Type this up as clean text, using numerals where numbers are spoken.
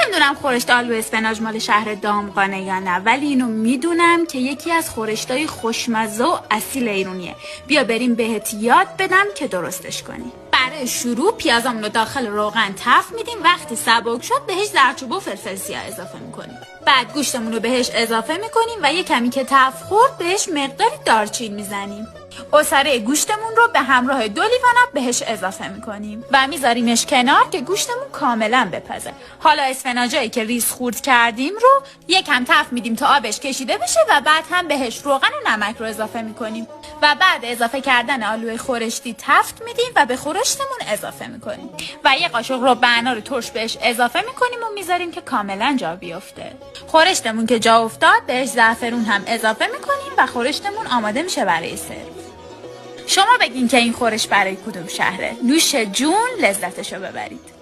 نمیدونم خورشت آلو اسفناج مال شهر دامغانه یا نه، ولی اینو میدونم که یکی از خورشتای خوشمزه و اصیل ایرونیه. بیا بریم بهت یاد بدم که درستش کنی. برای شروع پیازمون رو داخل روغن تفت میدیم، وقتی سبک شد بهش زردچوبه و فلفل سیاه اضافه میکنیم. بعد گوشتمون رو بهش اضافه میکنیم و یه کمی که تفت خورد بهش مقداری دارچین میزنیم. عصاره گوشتمون رو به همراه 2 لیوان آب بهش اضافه میکنیم و میذاریمش کنار که گوشتمون کاملا بپزه. حالا اسفناجایی که ریز خورد کردیم رو یکم تفت میدیم تا آبش کشیده بشه و بعد هم بهش روغن و نمک رو اضافه میکنیم و بعد اضافه کردن آلو خورشتی تفت میدیم و به خورشتمون اضافه میکنیم و یه قاشق رب انار ترش بهش اضافه میکنیم و میذاریم که کاملا جا بیفته. خورشتمون که جا افتاد بهش زعفرون هم اضافه میکنیم و خورشتمون آماده میشه برای سرو. شما بگین که این خورش برای کدوم شهره؟ نوش جون لذتشو ببرید.